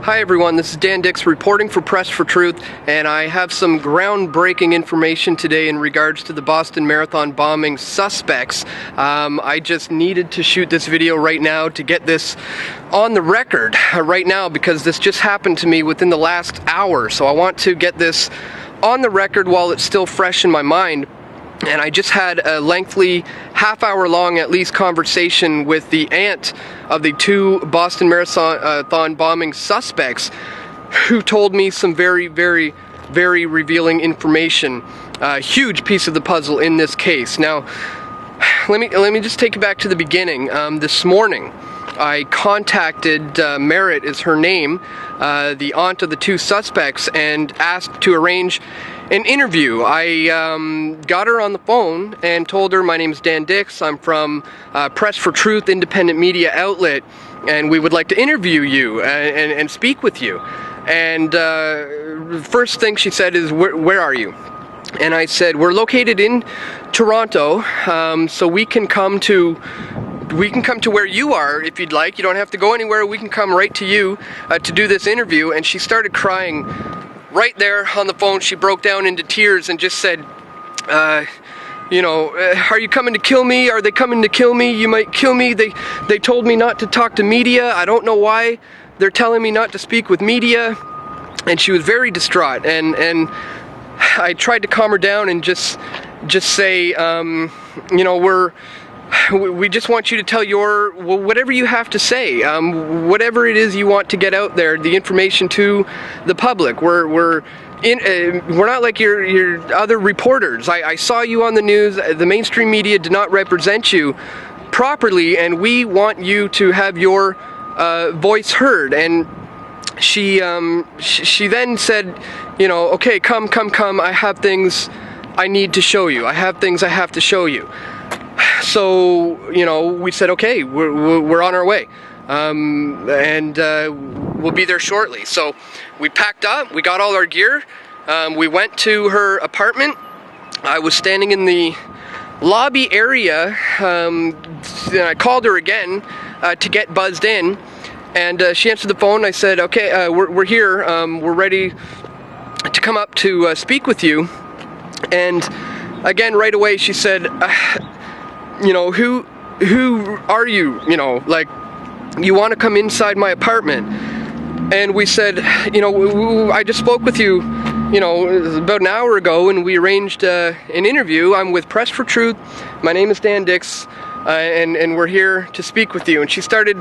Hi everyone, this is Dan Dix reporting for Press for Truth, and I have some groundbreaking information today in regards to the Boston Marathon bombing suspects. I just needed to shoot this video right now to get this on the record right now because this just happened to me within the last hour, so I want to get this on the record while it's still fresh in my mind. And I just had a lengthy, half-hour-long at least, conversation with the aunt of the two Boston Marathon bombing suspects, who told me some very, very, very revealing information. A huge piece of the puzzle in this case. Now, let me just take you back to the beginning. This morning, I contacted Maret is her name, the aunt of the two suspects, and asked to arrange an interview. I got her on the phone and told her my name is Dan Dix. I'm from Press for Truth, independent media outlet, and we would like to interview you and speak with you. And first thing she said is, where are you? And I said, we're located in Toronto, so we can come to where you are if you'd like. You don't have to go anywhere. We can come right to you to do this interview. And she started crying right there on the phone. She broke down into tears and just said, are you coming to kill me? Are they coming to kill me? You might kill me. They told me not to talk to media. I don't know why they're telling me not to speak with media. And she was very distraught. And I tried to calm her down and just say, we just want you to tell whatever you have to say, whatever it is you want to get out there, the information to the public. We're not like your other reporters. I saw you on the news. The mainstream media did not represent you properly, and we want you to have your voice heard. And she then said, okay, come. I have things I need to show you. I have things I have to show you. So, we said, okay, we're on our way, and we'll be there shortly. So we packed up, we got all our gear, we went to her apartment. I was standing in the lobby area, and I called her again to get buzzed in, and she answered the phone. I said, okay, we're here, we're ready to come up to speak with you. And again, right away, she said, who are you? You want to come inside my apartment? And we said, I just spoke with you, about an hour ago, and we arranged an interview. I'm with Press for Truth. My name is Dan Dix, and we're here to speak with you. And she started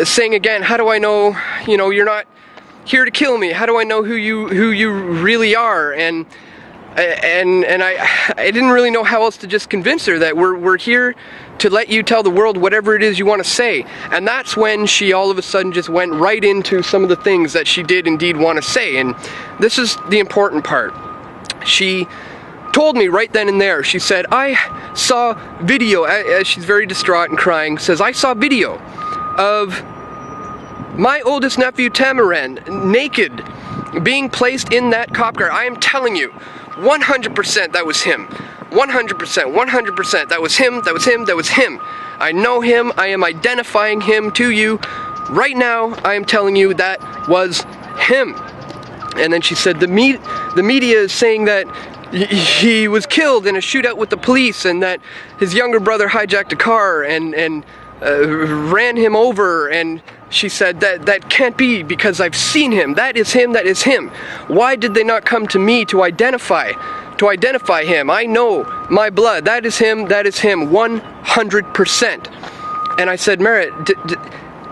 saying again, how do I know, you're not here to kill me? How do I know who you really are? And I didn't really know how else to just convince her that we're here to let you tell the world whatever it is you want to say. And that's when she all of a sudden just went right into some of the things that she did indeed want to say. And this is the important part. She told me right then and there, she said, I saw video, as she's very distraught and crying, says, I saw video of my oldest nephew Tamerlan naked being placed in that cop car. I am telling you, 100% that was him. 100%, that was him, that was him, that was him. I know him, I am identifying him to you. Right now, I am telling you that was him. And then she said, the media is saying that he was killed in a shootout with the police, and that his younger brother hijacked a car and ran him over. And she said that can't be, because I've seen him. That is him, that is him. Why did they not come to me to identify him? I know my blood. That is him, 100%. And I said, Maret,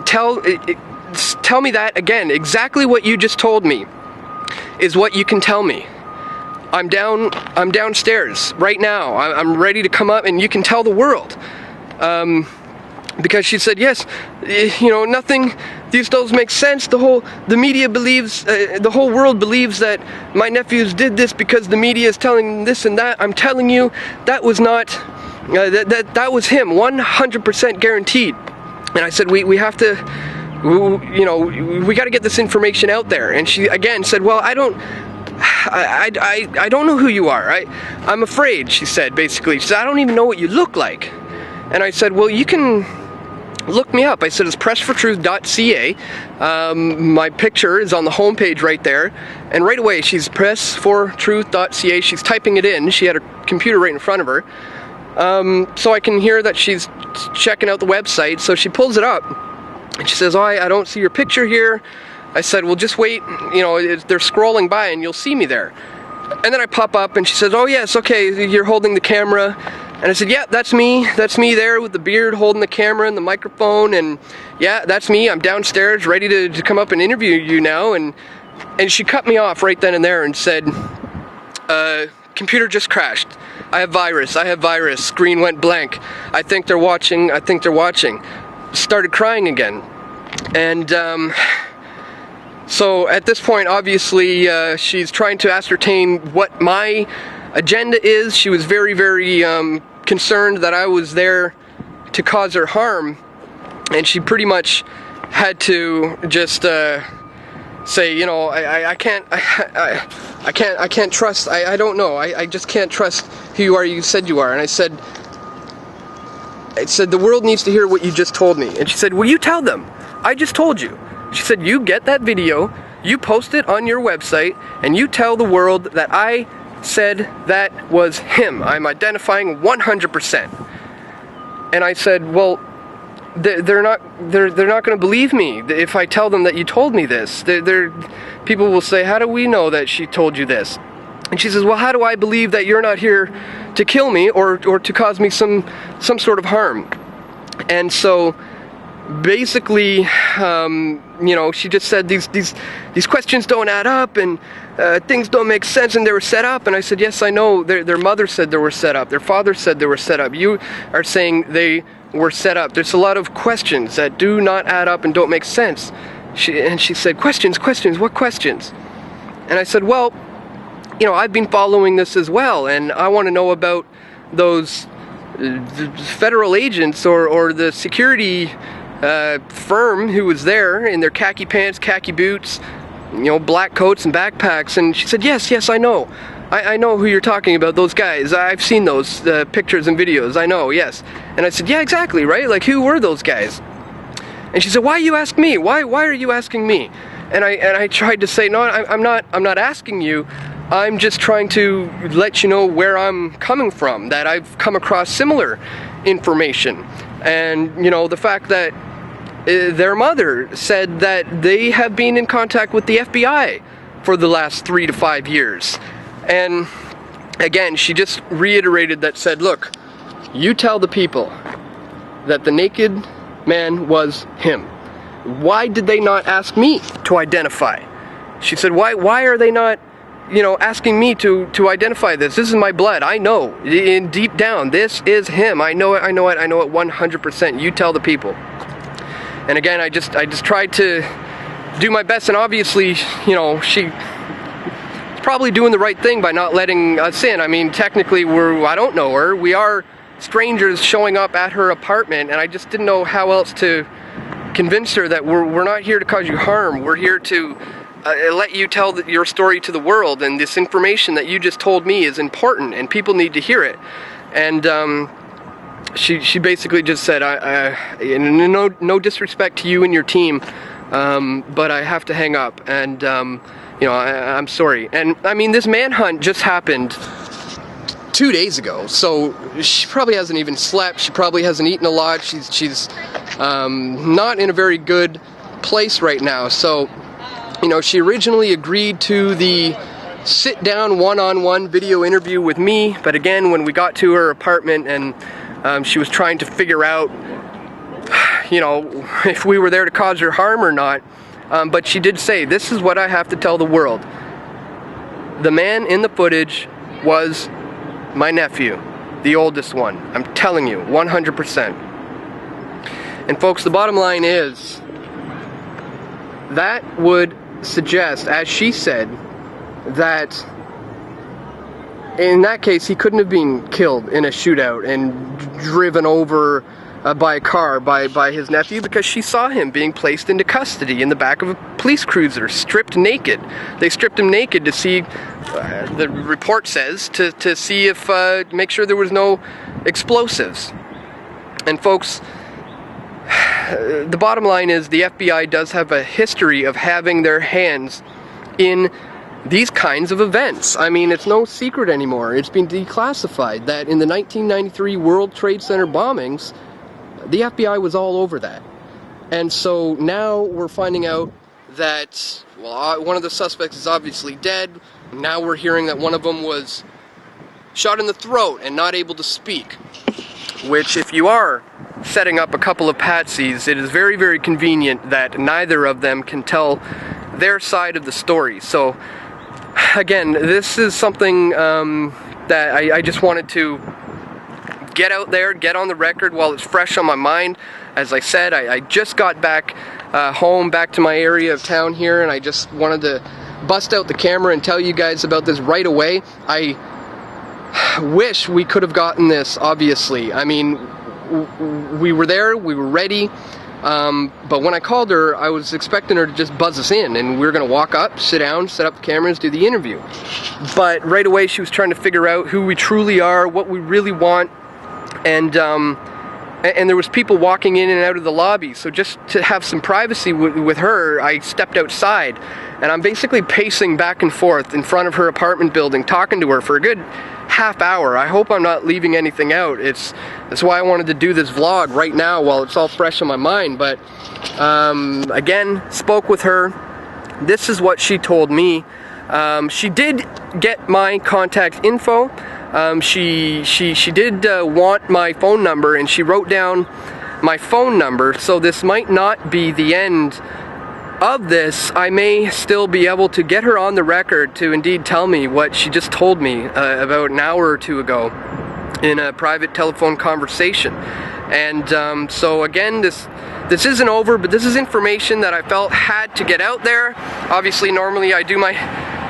tell me that again. Exactly what you just told me is what you can tell me. I'm downstairs right now. I'm ready to come up and you can tell the world. Because she said, yes, nothing, these don't make sense. The media believes, the whole world believes that my nephews did this because the media is telling them this and that. I'm telling you, that was not, that was him, 100% guaranteed. And I said, we have to, we got to get this information out there. And she again said, well, I don't know who you are. I'm afraid, she said, basically. She said, I don't even know what you look like. And I said, well, you can look me up. I said, it's pressfortruth.ca. My picture is on the homepage right there. And right away, she's pressfortruth.ca. She's typing it in. She had her computer right in front of her. So I can hear that she's checking out the website. So she pulls it up. And she says, oh, I don't see your picture here. I said, well, just wait. You know, they're scrolling by and you'll see me there. And then I pop up and she says, oh, yes, okay, you're holding the camera. And I said, yeah, that's me there with the beard holding the camera and the microphone, and yeah, that's me. I'm downstairs ready to come up and interview you now. And she cut me off right then and there and said, computer just crashed. I have virus. Screen went blank. I think they're watching. Started crying again. And so at this point, obviously, she's trying to ascertain what my agenda is. She was very, very concerned that I was there to cause her harm, and she pretty much had to just say, you know, I can't trust. I don't know. I just can't trust who you are. You said you are, and I said the world needs to hear what you just told me. And she said, well, you tell them. I just told you. She said, you get that video, you post it on your website, and you tell the world that I said that was him. I'm identifying 100%. And I said, well, they're not going to believe me if I tell them that you told me this. People will say, how do we know that she told you this? And she says, well, how do I believe that you're not here to kill me or to cause me some sort of harm? And so basically, you know, she just said these questions don't add up, and things don't make sense, and they were set up. And I said, yes, I know. Their mother said they were set up. Their father said they were set up. You are saying they were set up. There's a lot of questions that do not add up and don't make sense. She said, questions, what questions? And I said, well, you know, I've been following this as well, and I want to know about those federal agents or the security firm who was there in their khaki pants, khaki boots, you know, black coats and backpacks. And she said, yes, I know. I know who you're talking about, those guys. I've seen those pictures and videos. I know, yes. And I said, yeah, exactly, right? Like, who were those guys? And she said, why you ask me? Why are you asking me? And I tried to say, no, I'm not asking you. I'm just trying to let you know where I'm coming from, that I've come across similar information. And, you know, the fact that their mother said that they have been in contact with the FBI for the last 3 to 5 years. And again, she just reiterated that, said, look, you tell the people that the naked man was him. Why did they not ask me to identify? She said, why are they not, you know, asking me to identify this? This is my blood. I know, in deep down, this is him. I know it 100%. You tell the people. And again, I just tried to do my best, and obviously, you know, she's probably doing the right thing by not letting us in. I mean, technically, I don't know her. We are strangers showing up at her apartment, and I just didn't know how else to convince her that we're not here to cause you harm. We're here to let you tell your story to the world, and this information that you just told me is important, and people need to hear it. And she basically just said, no disrespect to you and your team, but I have to hang up, and you know, I'm sorry. And I mean, this manhunt just happened 2 days ago, so she probably hasn't even slept. She probably hasn't eaten a lot. She's not in a very good place right now. So, you know, she originally agreed to the sit-down one-on-one video interview with me, but again, when we got to her apartment and she was trying to figure out, you know, if we were there to cause her harm or not, but she did say, this is what I have to tell the world. The man in the footage was my nephew, the oldest one. I'm telling you, 100%. And folks, the bottom line is, that would suggest, as she said, that in that case he couldn't have been killed in a shootout and driven over by a car by his nephew, because she saw him being placed into custody in the back of a police cruiser, stripped naked. They stripped him naked to see, the report says, to see if, make sure there was no explosives. And folks, the bottom line is the FBI does have a history of having their hands in these kinds of events. I mean, it's no secret anymore. It's been declassified that in the 1993 World Trade Center bombings, the FBI was all over that. And so now we're finding out that, well, one of the suspects is obviously dead. Now we're hearing that one of them was shot in the throat and not able to speak. Which, if you are setting up a couple of patsies, it is very, very convenient that neither of them can tell their side of the story. So, again, this is something that I just wanted to get out there, get on the record while it's fresh on my mind. As I said, I just got back home, back to my area of town here, and I just wanted to bust out the camera and tell you guys about this right away. I wish we could have gotten this, obviously. I mean, we were there, we were ready, but when I called her, I was expecting her to just buzz us in, and we were going to walk up, sit down, set up the cameras, do the interview. But right away she was trying to figure out who we truly are, what we really want, and there was people walking in and out of the lobby, so just to have some privacy with her, I stepped outside, and I'm basically pacing back and forth in front of her apartment building, talking to her for a good half hour. I hope I'm not leaving anything out. That's why I wanted to do this vlog right now while it's all fresh in my mind. But again, spoke with her. This is what she told me. She did get my contact info. She did want my phone number, and she wrote down my phone number. So this might not be the end of this. I may still be able to get her on the record to indeed tell me what she just told me about an hour or two ago in a private telephone conversation. And so again, this isn't over, but this is information that I felt had to get out there. Obviously, normally I do my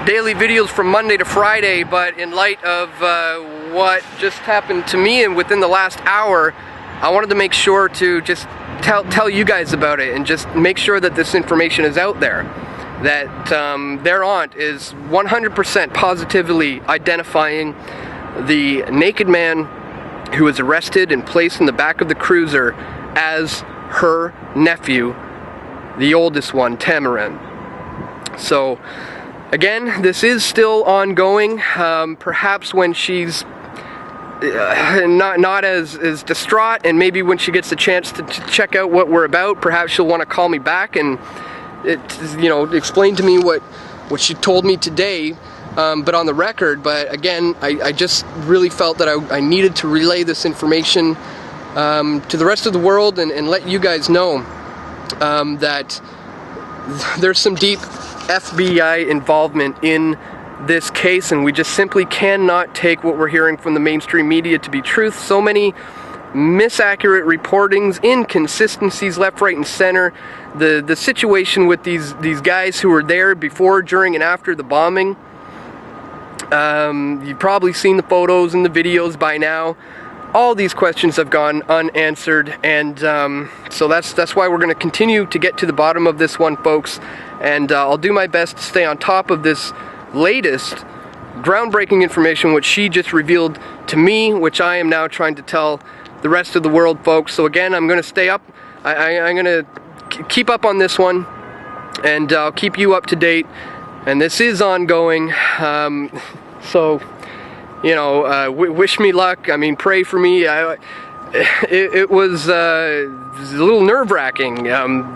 daily videos from Monday to Friday, but in light of what just happened to me and within the last hour, I wanted to make sure to just tell you guys about it and just make sure that this information is out there. That their aunt is 100% positively identifying the naked man who was arrested and placed in the back of the cruiser as her nephew, the oldest one, Tamerlan. So, again, this is still ongoing. Perhaps when she's not as distraught, and maybe when she gets a chance to check out what we're about, perhaps she'll want to call me back and explain to me what she told me today, but on the record. But again, I just really felt that I needed to relay this information to the rest of the world and let you guys know that there's some deep FBI involvement in this case, and we just simply cannot take what we're hearing from the mainstream media to be truth. So many misaccurate reportings, inconsistencies left, right, and center. The situation with these guys who were there before, during, and after the bombing. You've probably seen the photos and the videos by now. All these questions have gone unanswered, and so that's why we're going to continue to get to the bottom of this one, folks. And I'll do my best to stay on top of this latest groundbreaking information which she just revealed to me, which I am now trying to tell the rest of the world, folks. So again, I'm going to stay up. I'm going to keep up on this one, and I'll keep you up to date. And this is ongoing. So, wish me luck. I mean, pray for me. It was a little nerve-wracking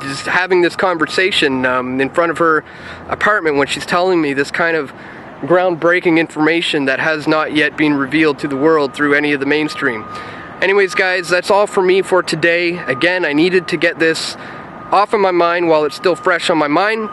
just having this conversation in front of her apartment when she's telling me this kind of groundbreaking information that has not yet been revealed to the world through any of the mainstream. Anyways, guys, that's all for me for today. Again, I needed to get this off of my mind while it's still fresh on my mind.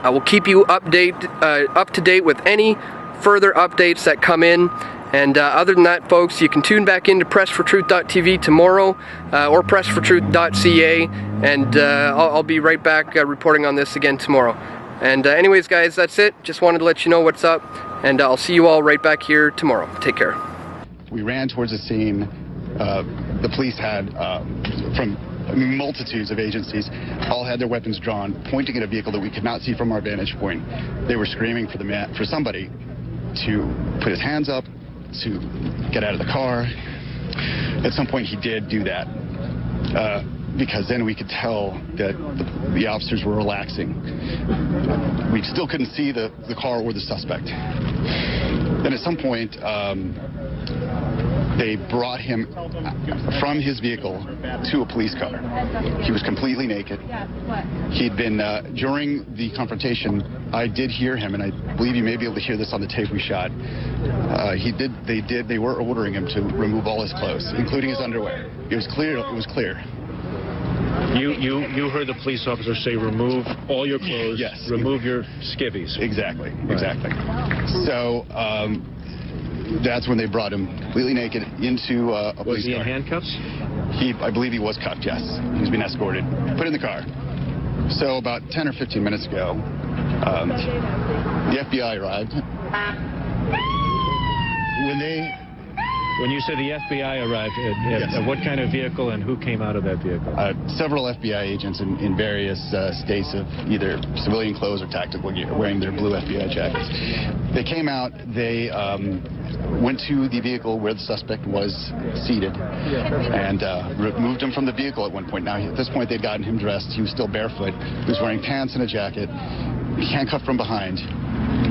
I will keep you up to date with any further updates that come in. And other than that, folks, you can tune back into pressfortruth.tv tomorrow or pressfortruth.ca, and I'll be right back reporting on this again tomorrow. And anyways, guys, that's it. Just wanted to let you know what's up, and I'll see you all right back here tomorrow. Take care. We ran towards the scene. The police had, from multitudes of agencies, all had their weapons drawn, pointing at a vehicle that we could not see from our vantage point. They were screaming for somebody to put his hands up, to get out of the car. At some point he did do that. because then we could tell that the officers were relaxing. We still couldn't see the car or the suspect. Then at some point, they brought him from his vehicle to a police car. He was completely naked. He'd been, during the confrontation, I did hear him, and I believe you may be able to hear this on the tape we shot. They were ordering him to remove all his clothes, including his underwear. It was clear. You heard the police officer say, remove all your clothes, yes, remove your skivvies. Exactly, exactly. So that's when they brought him completely naked into a police car. Was he in handcuffs? I believe he was cuffed, yes. He was being escorted, put in the car. So about 10 or 15 minutes ago, the FBI arrived. When you said the FBI arrived, yes. What kind of vehicle and who came out of that vehicle? Several FBI agents in various states of either civilian clothes or tactical gear, wearing their blue FBI jackets. They came out, they went to the vehicle where the suspect was seated and removed him from the vehicle at one point. Now, at this point, they'd gotten him dressed. He was still barefoot. He was wearing pants and a jacket, handcuffed from behind.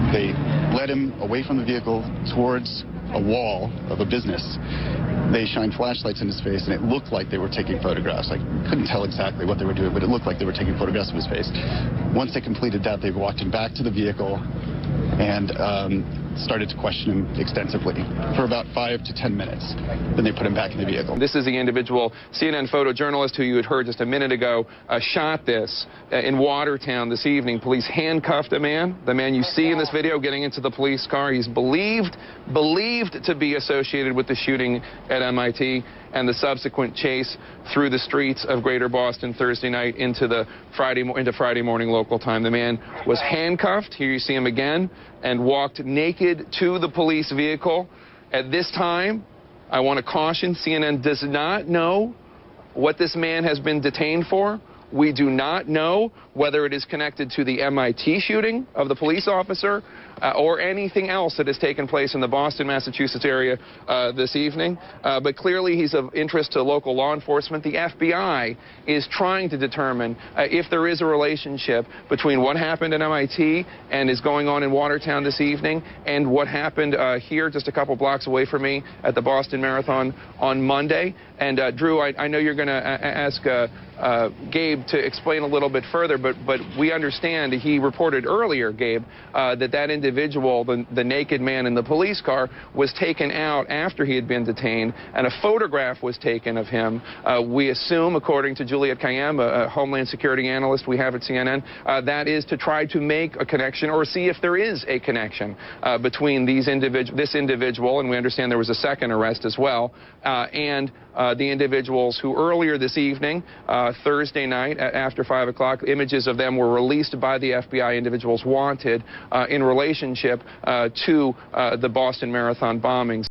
They led him away from the vehicle towards a wall of a business. They shined flashlights in his face, and it looked like they were taking photographs. I couldn't tell exactly what they were doing, but it looked like they were taking photographs of his face. Once they completed that, they walked him back to the vehicle and started to question him extensively for about 5 to 10 minutes. Then they put him back in the vehicle. This is the individual CNN photojournalist who you had heard just a minute ago shot this in Watertown this evening. Police handcuffed a man. The man you see in this video getting into the police car. He's believed to be associated with the shooting at MIT and the subsequent chase through the streets of Greater Boston Thursday night into Friday morning local time. The man was handcuffed. Here you see him again, and walked naked to the police vehicle. At this time, I want to caution, CNN does not know what this man has been detained for. We do not know whether it is connected to the MIT shooting of the police officer or anything else that has taken place in the Boston, Massachusetts area this evening. But clearly he's of interest to local law enforcement. The FBI is trying to determine if there is a relationship between what happened at MIT and is going on in Watertown this evening and what happened here just a couple blocks away from me at the Boston Marathon on Monday. And Drew, I know you're going to ask Gabe to explain a little bit further, but we understand he reported earlier, Gabe, that individual, the naked man in the police car, was taken out after he had been detained, and a photograph was taken of him. We assume, according to Juliet Kayyem, a Homeland Security analyst we have at CNN, that is to try to make a connection or see if there is a connection between this individual, and we understand there was a second arrest as well, and the individuals who earlier this evening, Thursday night after 5 o'clock, images of them were released by the FBI, individuals wanted in relationship to the Boston Marathon bombings.